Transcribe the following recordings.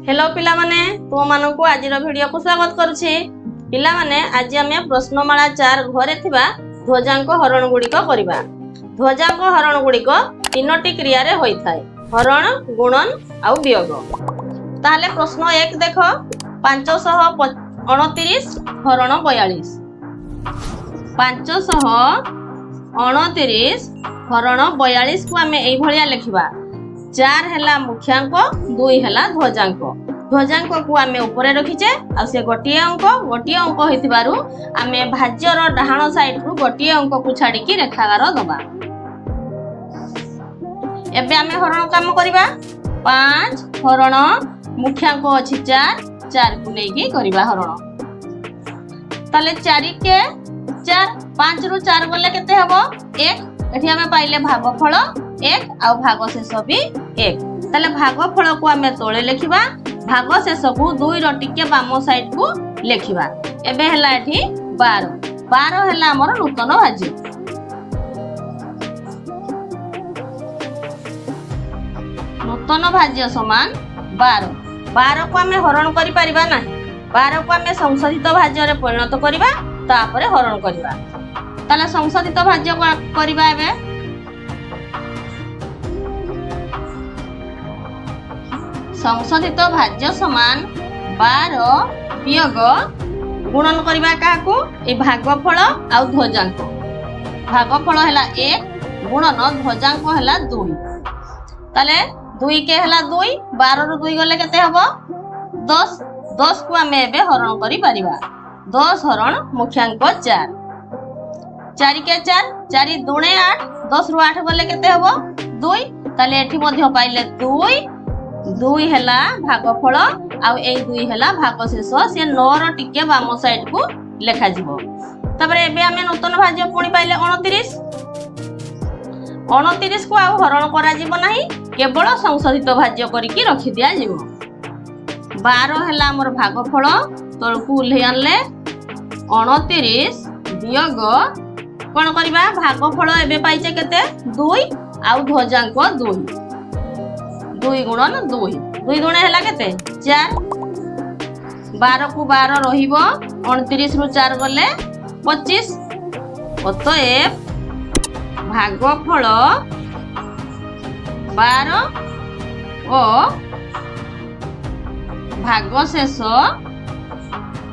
Hello पिला माने तुम मानू आज वीडियो को स्वागत करुछि। पिला माने आज आमे प्रश्नमाला 4 घरे थिबा ध्वजांक हरण गुड़िक करबा। ध्वजांक हरण गुड़िक तीनोटी क्रिया रे होई थाए, हरण, गुणन आउ वियोग। ताले प्रश्न 1 देखो 529 हरण 42। 529 हरण 42 को आमे एई भलिया लिखिबा। 4 हैला मुख्यांक, 2 हैला ध्वजांक। ध्वजांक को आमे ऊपर रखिचे आ से गोटिए अंक होइतिबारु आमे भाज्यर डाहाण साइड रु गोटिए अंक को छाडी की रेखागार दबा। एबे आमे हरण काम करिबा। 5 हरण मुख्यांक अछि 4 को लेकी करिबा हरण। ताले 4 के 4 5 रु 4 गले केते हबो 1। एठी आमे पाइले भागफल 1 आ भागशेष भी 1। ताले भागफल को आमे तोळे लेखिबा, भागशेष को 2 रो टिके बाम साइड को लेखिबा। एबे हला एठी 12 हला हमर नूतन भाज्य। नूतन भाज्य समान 12 को आमे हरण करि परिबा ना। 12 को आमे संशोधित भाज्य रे परिणत करिबा, तापरे हरण करिबा। ताले संशोधित भाज्य करिबा। एबे संशोधित भाज्य समान 12 वियोग गुणन करिबा काकू ए भागफल आ ध्वजांक। भागफल हैला 1 गुणन ध्वजांक हैला 2। ताले 2 के हैला 2, 12 रु 2 गले केते हबो 10। 10 को आमे एबे हरण करि परिबा। 10 हरण मुख्यांक 4। 4 के 4 दूणे 8, 10 रु 8 गले केते हबो 2। ताले एठी मध्ये पाइले 2 हैला भागफल आ ए 2 हैला भागशेष। से 9 रो टिके बाम साइड को लेखा जिवो। तबरे एबे आमे नूतन भाज्य पुणी पाइले 29। 29 को आ हरण करा जिवो नाही, केवल संशोधित भाज्य करिकि रखि दिया जिवो। 12 हैला हमर भागफल, तळकु उल्हे आनले 29 वियोग कोन करिबा। भागफल एबे पाइचे केते 2 आ ध्वजांक 2। 2 गुणन 2 दुणे हैला केते 4। 12 को 12 रहिबो, 29 रु 4 गले 25। अतएव भागफल 12 ओ भागशेष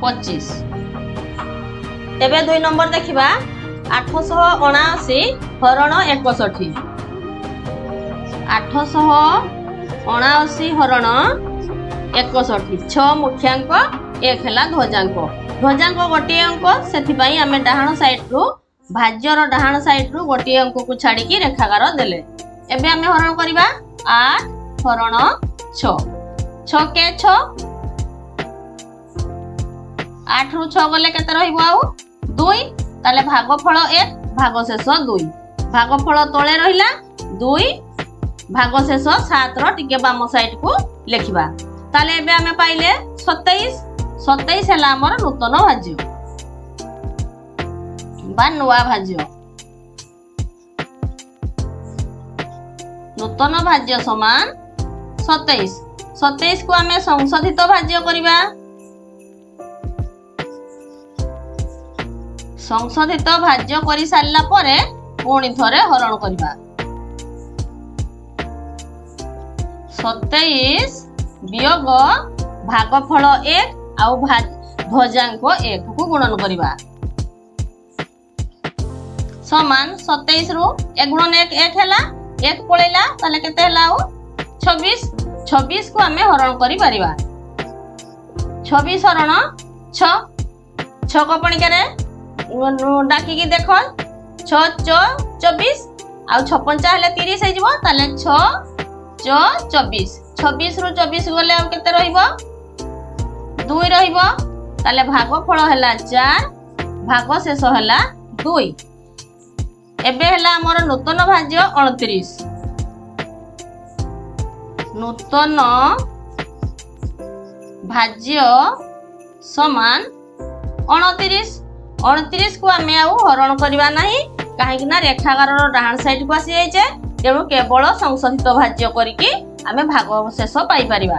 25। एबे 2 नंबर देखिबा। 879 हरण 61। 879 हरण 61। 6 मुख्यांक, 1 हैला ध्वजांक। ध्वजांक गोटिए अंक, सेथि पई आमे डाहाण साइड रु भाज्यर डाहाण साइड रु गोटिए अंक को छाडी की रेखागार देले। एबे आमे हरण करिबा। 8 हरण 6। 6 के 6 8 रु 6 गले केते रहिबो आउ 2। ताले भागफल 1 भागशेष 2। भागफल तळे रहिला 2, भागशेष 7 रो टिके बाम साइड को लेखिबा। ताले एबे आमे पाइले 27। 27 हैला हमर नूतन भाज्य बा नुवा भाज्य। नूतन भाज्य समान 27। 27 को आमे संशोधित भाज्य करिबा। संशोधित भाज्य करि सारला परे पुणी थरे हरण करिबा। 27 वियोग भागफल 1 आ ध्वजांक 1 को गुणन करिबा समान 27 रु 1 गुणन 1 1 हैला 1 पळेला। ताले केते हैला 26। 26 को आमे हरण करि परिबा। 26 हरण 6। 6 को पणी करे डाकी की देखो 6 24 आ 6 5 हैले 30 हे जिवो। ताले 6 24। 26 रु 24 गले आ केते रहिबो 2 रहिबो। ताले भागफल हैला 4, भागशेष हैला 2। एबे हैला हमर नूतन भाज्य 29। नूतन भाज्य समान 29। 29 को आमे आउ हरण करिबा नाही, काहे कि ना रेखागार रो डाहाण साइड को आसी जायचे। तेणु केवल संशोधित भाज्य करिकि आमे भागशेष पाई परिबा।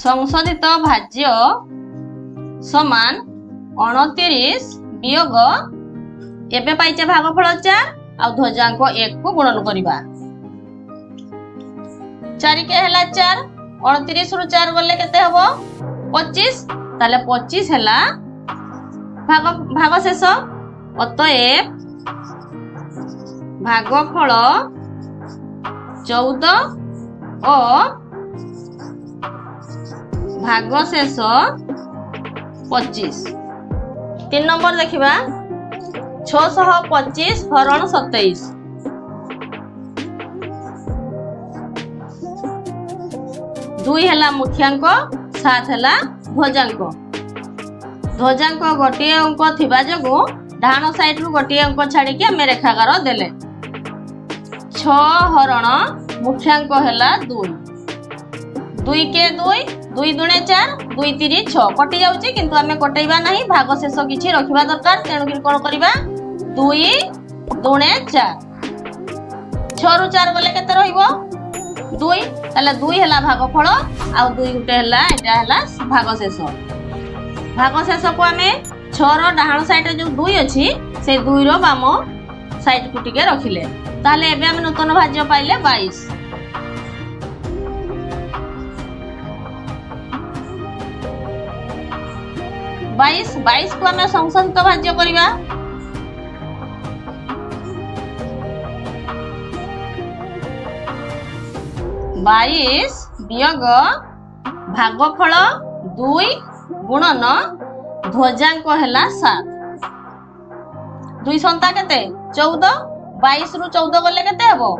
संशोधित भाज्य समान 29 वियोग एबे पाइचे भागफल 4 आ ध्वजांक 1 को गुणन करिबा। 4 के हला 4 29 रु 4 गले केते हबो 25 ताले 25 हला भाग शेष। अतएव भागफल 14 और भाग शेष 25। 3 नंबर देखिबा 625 हरण 27। दुई हला मुख्यांक 7 हला ध्वजांक। ध्वजांक गोटे अंक थिबा जगु डाहाण साइड रु गोटे अंक छाड़ी के हमें रेखाकार देले। 6 हरण मुख्यांक हला 2। 2 के 2 2 दुणे 4 2 3 6 कटि जाउची किंतु हमें कटैबा नहीं भाग शेष किछि रखिबा दरकार। तेणु कि कोन करिबा 2 दुणे 4 6 रु 4 गले केते रहिबो 2 ताले 2 हला भागफल आ 2 गुटे हला एटा हला भाग शेष। भाग शेष को हमें 6 रो डाहाण साइड रे जो 2 अछि से 2 रो बाम साइड को टिके रखिले ताले एबे हम नूतन भाज्य पाइले 22। 22 को हमें संशोधित भाज्य करिबा। बाईस वियोग भागफल 2 गुणन ध्वजांक हला 7। 2 संता केते 14 22 रु 14 गले केते हबो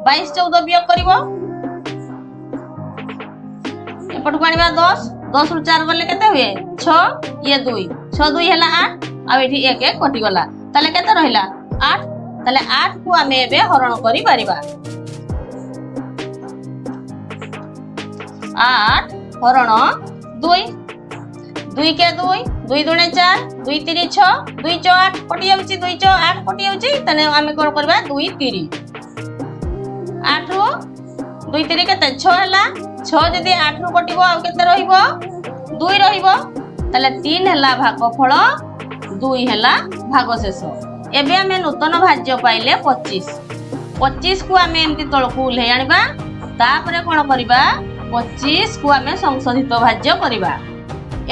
22 14 वियोग करिवो। एपट को आनिबा 10 10 रु 4 गले केते हुए 6 ये 2 6 2 हला 8 आ एठी 1 1 कटि गला ताले केते रहिला 8 ताले 8 को हमें एबे हरण करि परिबा। 8 हरण 2 2 के 2 2 दुणे 4 2 3 6 2 6 8 कटि जाउची 2 6 8 कटि जाउची तने हमें कोन करबा 2 3 8 रु 2 3 केते 6 हला 6 जदी 8 रु कटिबो आ केते रहिबो 2 रहिबो ताले 3 हला भागफल 2 हला भाग शेष। एबे हमें नूतन भाज्य पाइले 25। 25 को हमें एमती तळकु उल्हे आनिबा तापरे कोन करिबा 25 को हमें संशोधित भाज्य करिबा।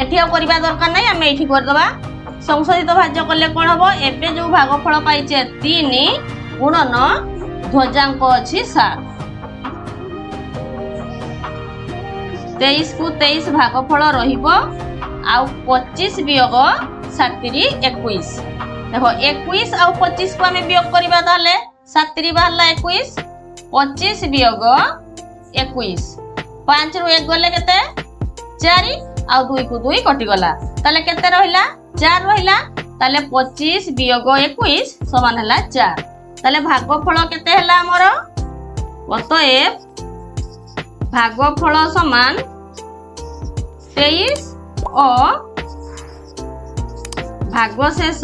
एठी आ करिबा दरकार नै हमें एठी कर दबा। संशोधित भाज्य करले कोन हबो एबे जो भागफल पाइचे 3 गुणन ध्वजांक अछि 7। 23 को 23 भागफल रहिबो आ 25 वियोग 7 21। देखो 21 आ 25 को हमें वियोग करिबा ताले 7 बाहरला 21 25 वियोग 21 5 रु 1 गले केते 4 आ 2 को 2 कटि गला ताले केते रहिला 4 रहिला ताले 25 वियोग 21 समान हला 4 ताले भागफल केते हला हमर। अतएव भागफल समान 23 और भाग शेष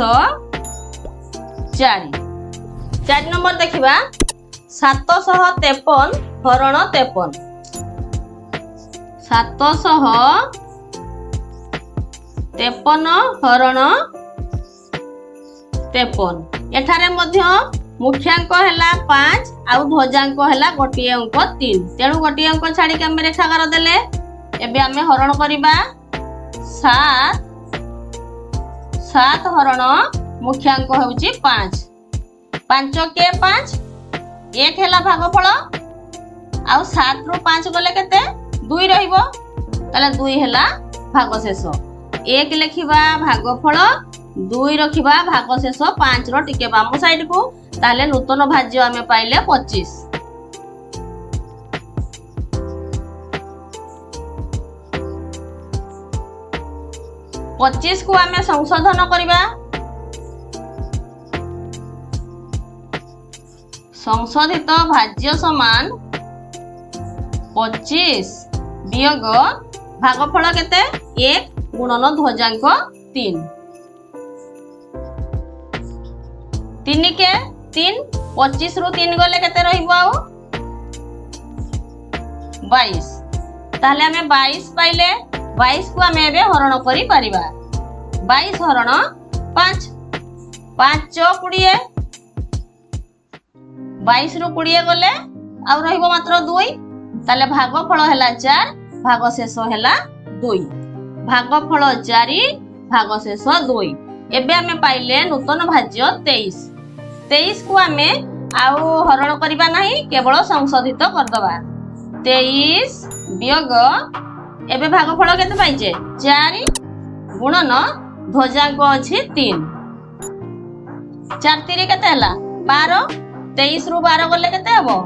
4। 4 नंबर देखिबा 753 हरण 53। 753 हरण 53 एठारे मध्य मुख्यांक हला 5 आ ध्वजांक हला गोटे अंक 3 तेणु गोटे अंक छाड़ी के हम रेखाकार देले। एबे हमें हरण करिबा 7 हरण मुख्यांक होउची 5 5 के 5 1 हला भागफल आ 7 रु 5 गले केते 2 रहिबो ताले 2 हला भाग शेष। 1 लिखिबा भागफल 2 रखिबा भाग शेष 5 रो टिके बाम साइड को ताले नूतन भाज्य हमें पाइले 25। 25 को हमें संशोधन करिबा। संशोधित भाज्य समान 25 वियोग भागफल केते 1 गुणन ध्वजांक 3। 3 के 3 25 रु 3 गले केते रहिबो आ 22 ताहले हमें 22 पाइले 22 को हमें एबे हरण करि परिबा 22 हरण 5 5 चौक 20 22 रु 20 गले आ रहिबो मात्र 2 ताले भागफल हैला 4 भागशेष हैला 2 भागफल 4 भागशेष 2 एबे हमें पाइले नूतन भाज्य 23 23 को हमें आउ हरण करिबा नाही केवल संशोधित करदबा 23 वियोग एबे भागफल केते पाइजे 4 गुणन ध्वजांक अछि 3 4 3 केते हला 12 23 रु 12 गले केते हबो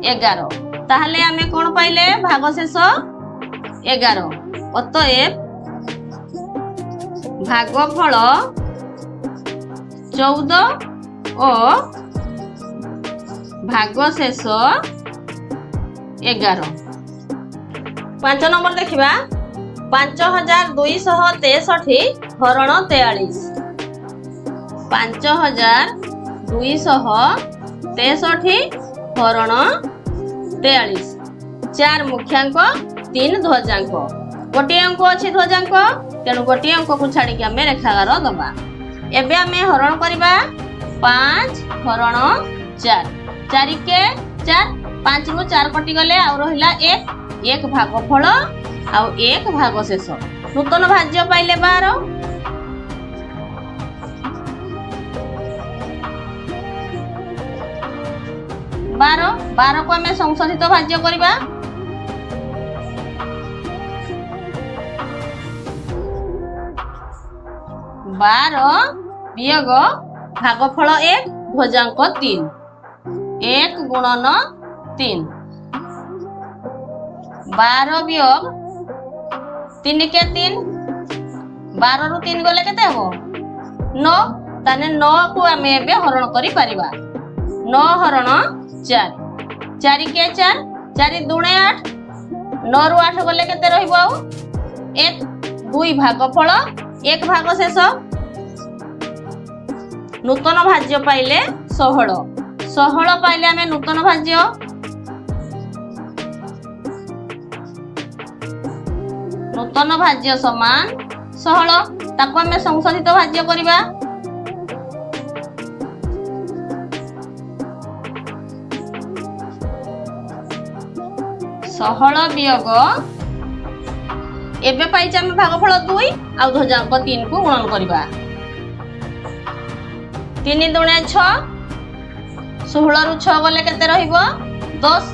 11 ताहले हमें कोन पाइले भागशेष 11 अतएव भागफल 14 और भागशेष 11 5 नंबर देखिबा 5263 हरण 43 5263 हरण 43 4 मुख्यांक 3 ध्वजांक गोटे अंक अछि ध्वजांक तेणु गोटे अंक को छाड़ी के हमें रेखागार दबा एबे हमें हरण करिबा 5 हरण 4 4 के 4 5 रु 4 कटि गले आ रहिला 1 भागफल आ 1 भागशेष नूतन भाज्य पाइले 12 12 को हमें संशोधित भाज्य करिबा 12 वियोग भागफल 1 ध्वजांक 3 1 गुणन 3 12 वियोग 3 के 3 12 रु 3 गले केते हबो 9 ताने 9 को हमें एबे हरण करि परिबा 9 हरण 4 4 के 4 4 दुणे 8 9 रु 8 गले केते रहिबो आ 1 2 भागफल 1 भागशेष नूतन भाज्य पाइले 16 पाइले हमें नूतन भाज्य नूतन भाज्य समान 16 ताको हमें संशोधित भाज्य करिबा 16 वियोग एबे पाइछे हम भागफल 2 आ ध्वजांक 3 को गुणन करिबा 3 दुणे 6 16 रु 6 गले केते रहिबो 10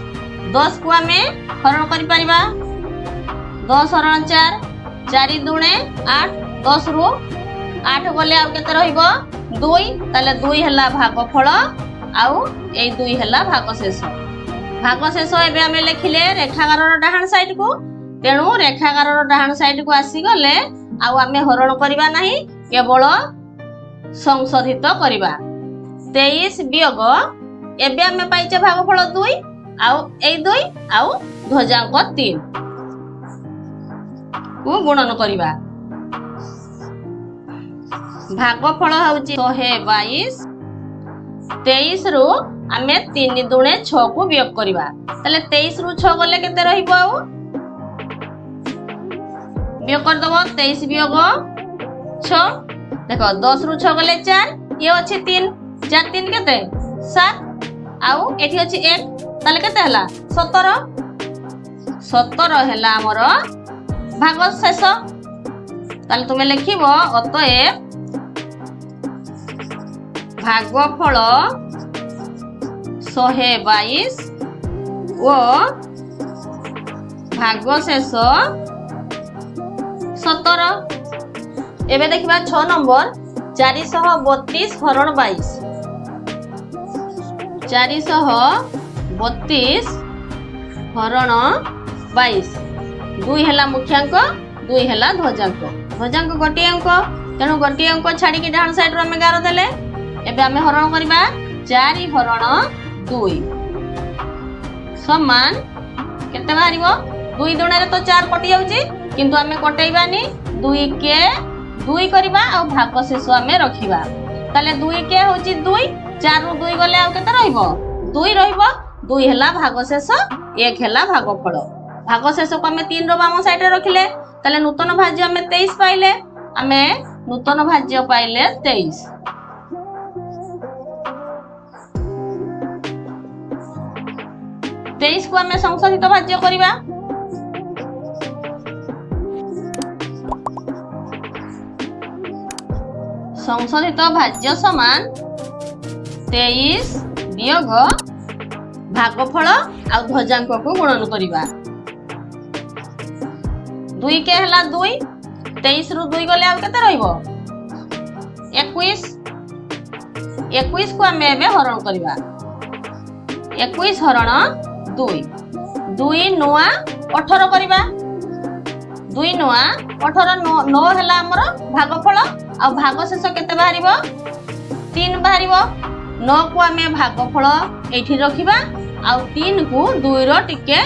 10 को हमें हरण करि परिबा 10 हरण 4 4 दुणे 8 10 रु 8 गले आ केते रहिबो 2 ताले 2 हला भागफल आउ ए 2 हला भागशेष एबे हमें लिखिले रेखागारर डाहाण साइड को तेणु रेखागारर डाहाण साइड को आसी गले आउ हमें हरण करिबा नाही केवल संशोधित करिबा 23 वियोग एबे हमें पाइचे भागफल 2 आउ ए 2 आउ ध्वजांक 3 को गुणन करिबा भागफल होउची 122 23 रु हमें 3 दुणे 6 को वियोग करिबा तले 23 रु 6 गले केते रहिबो आउ वियोग कर दबो 23 वियोग 6 देखो 10 रु 6 गले 4 ये अछि 3 4 3 केते 7 आउ एठी अछि 1 ताले केते हला 17 हला हमर भागशेष ताले तुमे लिखिबो अतएव भागफल 122 ओ भागशेष 17 एबे देखिबा 6 नंबर 432 हरण 22 432 हरण 22 2 हला मुख्यांक 2 हला ध्वजांक गोटे अंक तेणु गोटे अंक छाड़ी के डाहाण साइड रो हमें गार देले एबे हमें हरण करिबा 4 हरण 2 समान केते बाहरिबो 2 दुणे रे तो 4 कटि जाउची किंतु हमें कटैबानी 2 के 2 करिबा आ भागशेष हमें रखिबा ताले 2 के होची 2 4 रु 2 गले आ केते रहइबो 2 रहइबो 2 हला भागशेष एक है भागफल भागशेष को आम 3 बाम साइड रखिले ताले नूतन भाज्य आम 23 पाइले आम नूतन भाज्य पाइले 23 23 को आम संशोधित भाज्य करवा संशोधित भाज्य समान 23 वियोग भागफल आ ध्वजांक को गुणन करवा 2 के हला 2 23 रु 2 गले आ केते रहइबो 21 21 को आम एबे हरण करवा 21 हरण 2 2 नुआ 18 करवा 2 नुआ 18 9 हला हमर भागफल आ भागशेष केते बाहरिबो 3 बाहरिबो 9 को आम भागफल एठी रखिबा आ 3 को 2 रो टिके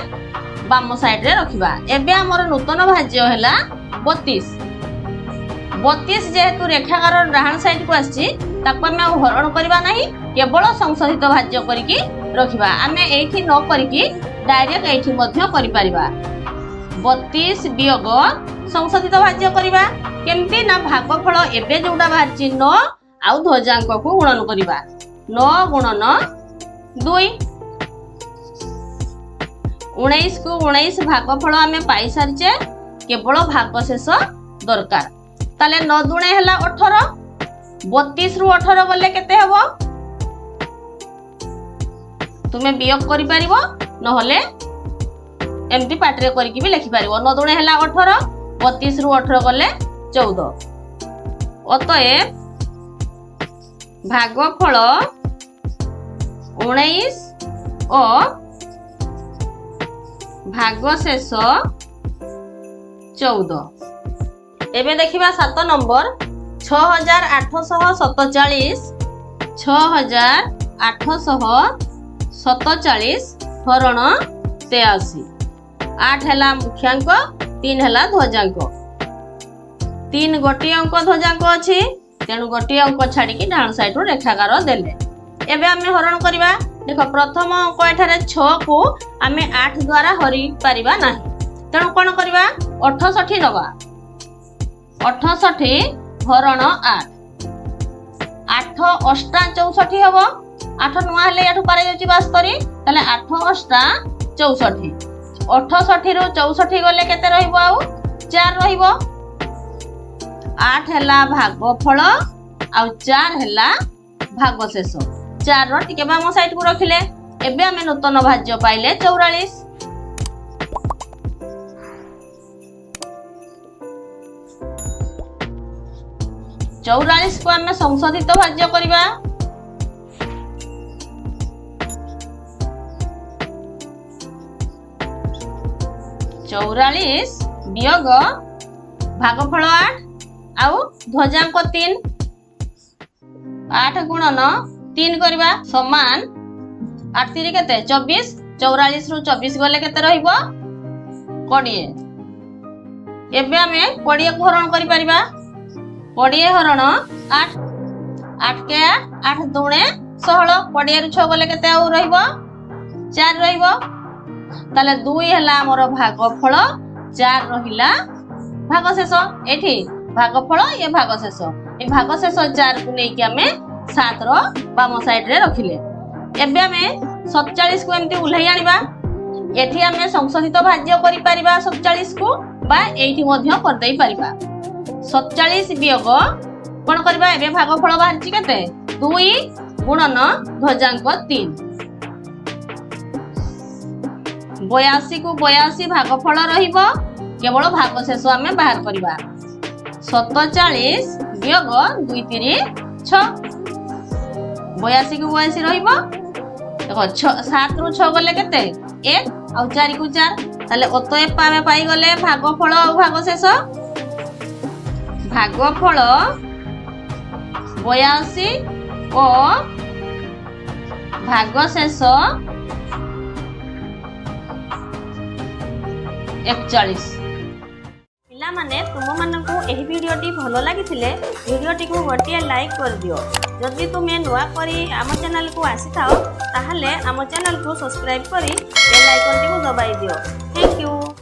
बाम साइड रे रखिबा एबे हमर नूतन भाज्य हला 32 32 जेहेतु रेखाकार डाहाण साइड को आछि ताको आम हरण करबा नाही केवल संशोधित भाज्य करिकि रखिबा आमे एठी न करिकि डायरेक्ट एठी मध्य करि परिबा 32 वियोग संशोधित भाज्य करबा केमती ना भागफल एबे जोडा बाहरची 9 आ ध्वजांक को गुणन करबा 9 गुणन 2 19 को 19 भागफल आमे पाई सारचे केवल भागशेष दरकार ताले 9 दुणे हला 18 32 रु 18 गले केते हबो तुमे वियोग करि परिबो नहले एमती पाटरे करिकि भी लिखि परिबो 9 दुणे हला 18 32 रु 18 गले 14 अतएव भागफल 19 और भागशेष 14 एबे देखिबा 7 नंबर 6847 6847 हरण 83 8 है मुख्यांक 3 है ध्वजांक 3 गोटी अंक ध्वजांक अच्छी तेणु गोटी अंक छाड़ी डाण साइड रु रेखाकार देले एबे आमे हरण करबा देख प्रथम अंक एठारे 6 को आमे 8 द्वारा हरि परिबा नाही तेणु कोन करबा 68 नबा 68 हरण 8 8 अष्टा 64 हबो 8 नुआ हेले याठू पारे जाउची 72 ताले 8 अष्टा 64 68 रु 64 गले केते रहिबो आउ 4 रहिबो 8 हैला भागफल आ 4 हैला भागशेष 4 रो टिके बाम साइड को रखिले एबे हमें नूतन भाज्य पाइले 44 44 को हमें संशोधित भाज्य करबा 44 वियोग भागफल 8 आउ ध्वजांक 3 8 गुणन 3 करबा समान 8 3 केते 24 44 रु 24 गले केते रहिबो 20 एबे हमें 20 को हरण करि परिबा 20 हरण 8 8 के 8 दुणे 16 20 रु 6 गले केते आउ रहिबो 4 रहिबो ताले 2 हैला हमर भागफल 4 रहिला भागशेष एठी भागफल ये भागशेष ए भागशेष 4 को नै कि हमें 7 रो बाम साइड रे रखिले एबे हमें 47 को एमती उल्हाई आनिबा एठी हमें संशोधित भाज्य करि परिबा 47 को बा एठी मध्य कर देई परिबा 47 वियोग कोन करबा एबे भागफल बाहरची केते 2 गुणन ध्वजांक 3 82 को 82 भागफल रहिबो केवल भागशेष आमे बाहर करबा 47 वियोग 2 3 6 82 को 82 रहिबो देखो 7 रु 6 गले केते 1 आ 4 को 4 ताले अतएव पामे पाई गले भागफल आ भागशेष भागफल 82 और भागशेष 41 पिला पिलामाने तुमମାନଙ୍କୁ ଏହି ଭିडिଓଟି ଭଲ ଲାଗିଥିଲେ ଭିडिଓଟିକୁ ଗୋଟିଏ ଲାଇକ୍ କରିଦିଅ। ଯଦି ତୁମେ ନୂଆ କରି ଆମ ଚ୍ୟାନେଲକୁ ଆସିଥାଅ ତାହେଲେ ଆମ ଚ୍ୟାନେଲକୁ ସବସ୍କ୍ରାଇବ୍ କରି ବେଲ୍ ଆଇକନଟିକୁ ଦବାଇ ଦିଅ। Thank you.